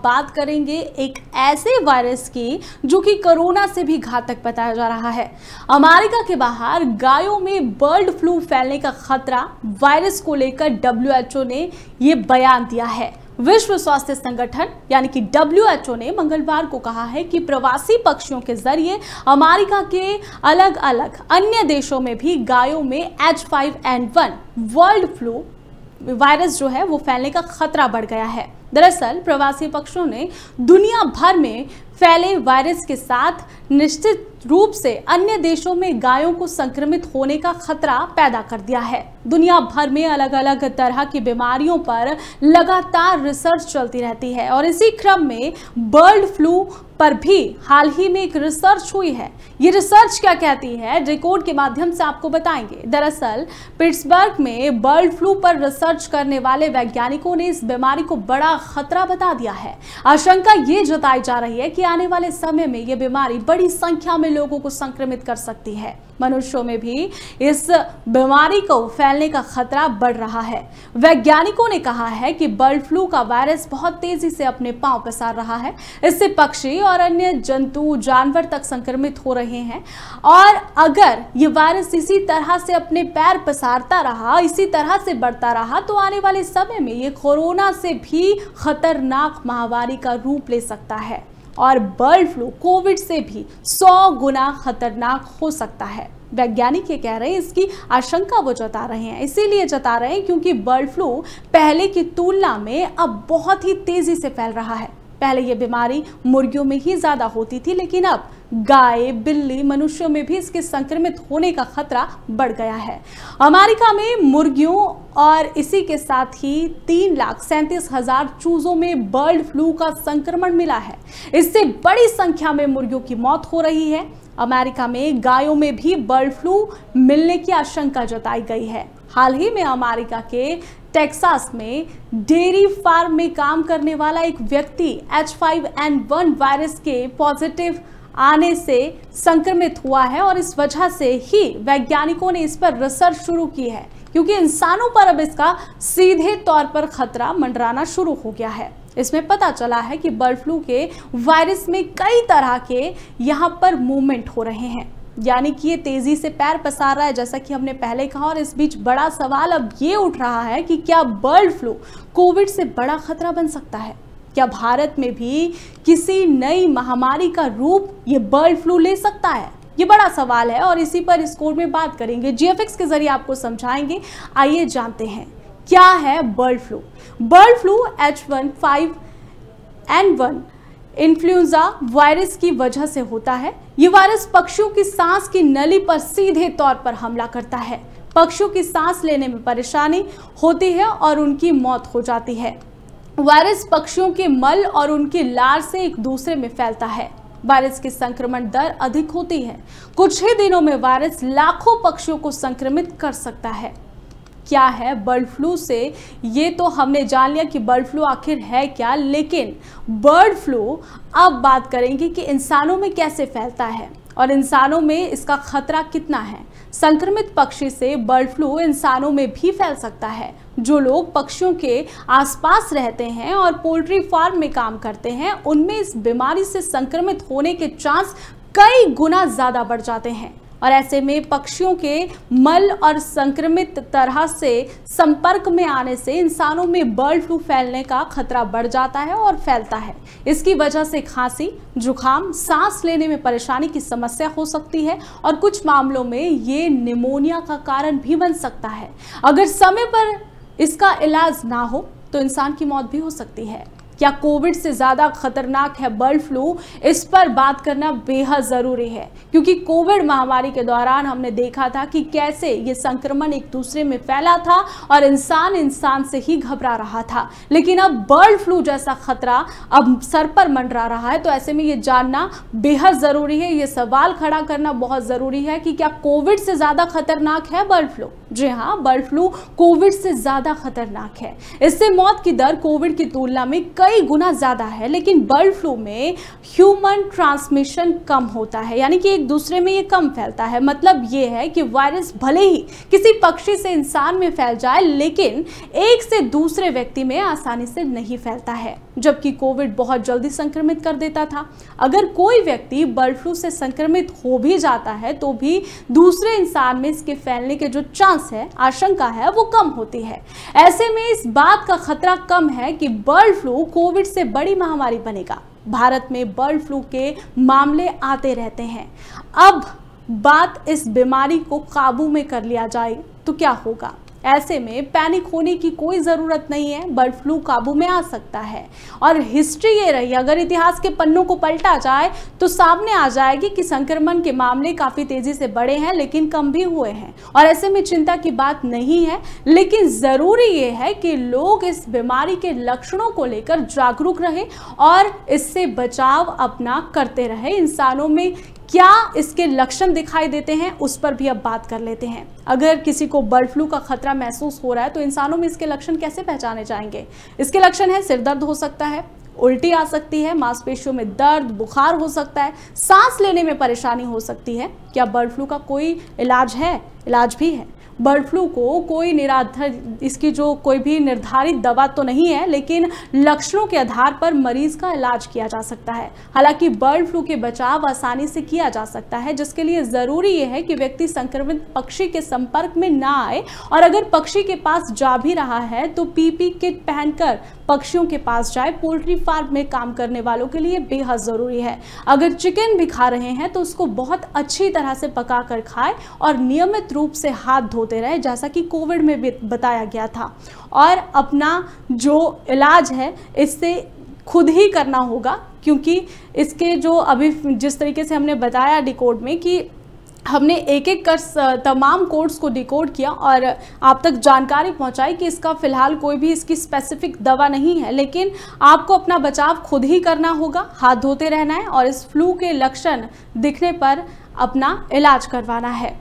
बात करेंगे एक ऐसे वायरस की जो कि कोरोना से भी घातक बताया जा रहा है। अमेरिका के बाहर गायों में बर्ड फ्लू फैलने का खतरा, वायरस को लेकर WHO ने ये बयान दिया है। विश्व स्वास्थ्य संगठन यानी कि WHO ने मंगलवार को कहा है कि प्रवासी पक्षियों के जरिए अमेरिका के अलग अलग अन्य देशों में भी गायों में H5N1 बर्ड फ्लू वायरस जो है वो फैलने का खतरा बढ़ गया है। दरअसल प्रवासी पक्षियों ने दुनिया भर में फैले वायरस के साथ निश्चित रूप से अन्य देशों में गायों को संक्रमित होने का खतरा पैदा कर दिया है। दुनिया भर में अलग अलग तरह की बीमारियों पर लगातार रिसर्च चलती रहती है और इसी क्रम में बर्ड फ्लू पर भी हाल ही में एक रिसर्च हुई है। ये रिसर्च क्या कहती है, रिकॉर्ड के माध्यम से आपको बताएंगे। दरअसल पिट्सबर्ग में बर्ड फ्लू पर रिसर्च करने वाले वैज्ञानिकों ने इस बीमारी को बड़ा खतरा बता दिया है। आशंका ये जताई जा रही है कि आने वाले समय में ये बीमारी बड़ी संख्या में लोगों को संक्रमित कर सकती है। मनुष्यों में भी इस बीमारी को फैलने का खतरा बढ़ रहा है। वैज्ञानिकों ने कहा है कि बर्ड फ्लू का वायरस बहुत तेजी से अपने पांव पसार रहा है। इससे पक्षी और अन्य जंतु जानवर तक संक्रमित हो रहे हैं और अगर ये वायरस इसी तरह से अपने पैर पसारता रहा, इसी तरह से बढ़ता रहा तो आने वाले समय में ये कोरोना से भी खतरनाक महामारी का रूप ले सकता है और बर्ड फ्लू कोविड से भी 100 गुना खतरनाक हो सकता है। वैज्ञानिक ये कह रहे हैं, इसकी आशंका वो जता रहे हैं, इसीलिए जता रहे हैं क्योंकि बर्ड फ्लू पहले की तुलना में अब बहुत ही तेजी से फैल रहा है। पहले ये बीमारी मुर्गियों में ही ज्यादा होती थी, लेकिन अब गाय, बिल्ली, मनुष्यों में भी इसके संक्रमित होने का खतरा बढ़ गया है। अमेरिका में मुर्गियों और इसी के साथ ही 3,37,000 चूजों में बर्ड फ्लू का संक्रमण मिला है। इससे बड़ी संख्या में मुर्गियों की मौत हो रही है। अमेरिका में गायों में भी बर्ड फ्लू मिलने की आशंका जताई गई है। हाल ही में अमेरिका के टेक्सास में डेयरी फार्म में काम करने वाला एक व्यक्ति H5N1 वायरस के पॉजिटिव आने से संक्रमित हुआ है और इस वजह से ही वैज्ञानिकों ने इस पर रिसर्च शुरू की है, क्योंकि इंसानों पर अब इसका सीधे तौर पर खतरा मंडराना शुरू हो गया है। इसमें पता चला है कि बर्ड फ्लू के वायरस में कई तरह के यहाँ पर मूवमेंट हो रहे हैं, यानी कि ये तेजी से पैर पसार रहा है, जैसा कि हमने पहले कहा। और इस बीच बड़ा सवाल अब ये उठ रहा है कि क्या बर्ड फ्लू कोविड से बड़ा खतरा बन सकता है? क्या भारत में भी किसी नई महामारी का रूप ये बर्ड फ्लू ले सकता है? ये बड़ा सवाल है और इसी पर इस कोड में बात करेंगे, GFX के जरिए आपको समझाएंगे। आइए जानते हैं क्या है bird flu. Bird flu H1N1 influenza virus की वजह से होता है। ये वायरस पक्षियों की सांस की नली पर सीधे तौर पर हमला करता है। पक्षियों की सांस लेने में परेशानी होती है और उनकी मौत हो जाती है। वायरस पक्षियों के मल और उनकी लार से एक दूसरे में फैलता है। वायरस की संक्रमण दर अधिक होती है। कुछ ही दिनों में वायरस लाखों पक्षियों को संक्रमित कर सकता है। क्या है बर्ड फ्लू से ये तो हमने जान लिया कि बर्ड फ्लू आखिर है क्या, लेकिन बर्ड फ्लू अब बात करेंगे कि इंसानों में कैसे फैलता है और इंसानों में इसका खतरा कितना है। संक्रमित पक्षी से बर्ड फ्लू इंसानों में भी फैल सकता है। जो लोग पक्षियों के आसपास रहते हैं और पोल्ट्री फार्म में काम करते हैं, उनमें इस बीमारी से संक्रमित होने के चांस कई गुना ज्यादा बढ़ जाते हैं और ऐसे में पक्षियों के मल और संक्रमित तरह से संपर्क में आने से इंसानों में बर्ड फ्लू फैलने का खतरा बढ़ जाता है और फैलता है। इसकी वजह से खांसी, जुकाम, सांस लेने में परेशानी की समस्या हो सकती है और कुछ मामलों में ये निमोनिया का कारण भी बन सकता है। अगर समय पर इसका इलाज ना हो तो इंसान की मौत भी हो सकती है। क्या कोविड से ज़्यादा खतरनाक है बर्ड फ्लू? इस पर बात करना बेहद ज़रूरी है, क्योंकि कोविड महामारी के दौरान हमने देखा था कि कैसे ये संक्रमण एक दूसरे में फैला था और इंसान इंसान से ही घबरा रहा था। लेकिन अब बर्ड फ्लू जैसा खतरा अब सर पर मंडरा रहा है, तो ऐसे में ये जानना बेहद ज़रूरी है, ये सवाल खड़ा करना बहुत ज़रूरी है कि क्या कोविड से ज़्यादा खतरनाक है बर्ड फ्लू? जी हाँ, बर्ड फ्लू कोविड से ज़्यादा खतरनाक है। इससे मौत की दर कोविड की तुलना में कई गुना ज्यादा है, लेकिन बर्ड फ्लू में ह्यूमन ट्रांसमिशन कम होता है, यानी कि एक दूसरे में ये कम फैलता है। मतलब ये है कि वायरस भले ही किसी पक्षी से इंसान में फैल जाए, लेकिन एक से दूसरे व्यक्ति में आसानी से नहीं फैलता है। जबकि कोविड बहुत जल्दी संक्रमित कर देता था। अगर कोई व्यक्ति बर्ड फ्लू से संक्रमित हो भी जाता है तो भी दूसरे इंसान में इसके फैलने के जो चांस है, आशंका है, वो कम होती है। ऐसे में इस बात का खतरा कम है कि बर्ड फ्लू कोविड से बड़ी महामारी बनेगा। भारत में बर्ड फ्लू के मामले आते रहते हैं। अब बात इस बीमारी को काबू में कर लिया जाए तो क्या होगा? ऐसे में पैनिक होने की कोई ज़रूरत नहीं है। बर्ड फ्लू काबू में आ सकता है और हिस्ट्री ये रही, अगर इतिहास के पन्नों को पलटा जाए तो सामने आ जाएगी कि संक्रमण के मामले काफ़ी तेज़ी से बढ़े हैं लेकिन कम भी हुए हैं। और ऐसे में चिंता की बात नहीं है, लेकिन ज़रूरी ये है कि लोग इस बीमारी के लक्षणों को लेकर जागरूक रहे और इससे बचाव अपना करते रहे। इंसानों में क्या इसके लक्षण दिखाई देते हैं, उस पर भी अब बात कर लेते हैं। अगर किसी को बर्ड फ्लू का खतरा महसूस हो रहा है तो इंसानों में इसके लक्षण कैसे पहचाने जाएंगे? इसके लक्षण है, सिर दर्द हो सकता है, उल्टी आ सकती है, मांसपेशियों में दर्द, बुखार हो सकता है, सांस लेने में परेशानी हो सकती है। क्या बर्ड फ्लू का कोई इलाज है? इलाज भी है। बर्ड फ्लू को इसकी जो कोई भी निर्धारित दवा तो नहीं है, लेकिन लक्षणों के आधार पर मरीज का इलाज किया जा सकता है। हालांकि बर्ड फ्लू के बचाव आसानी से किया जा सकता है, जिसके लिए ज़रूरी यह है कि व्यक्ति संक्रमित पक्षी के संपर्क में ना आए और अगर पक्षी के पास जा भी रहा है तो पीपी किट पहनकर पक्षियों के पास जाए। पोल्ट्री फार्म में काम करने वालों के लिए बेहद ज़रूरी है। अगर चिकन भी खा रहे हैं तो उसको बहुत अच्छी तरह से पका कर खाएं और नियमित रूप से हाथ धोते रहे, जैसा कि कोविड में भी बताया गया था। और अपना जो इलाज है इससे खुद ही करना होगा, क्योंकि इसके जो अभी जिस तरीके से हमने बताया डिकोड में कि हमने एक एक कर तमाम कोड्स को डिकोड किया और आप तक जानकारी पहुंचाई कि इसका फ़िलहाल कोई भी इसकी स्पेसिफिक दवा नहीं है, लेकिन आपको अपना बचाव खुद ही करना होगा, हाथ धोते रहना है और इस फ्लू के लक्षण दिखने पर अपना इलाज करवाना है।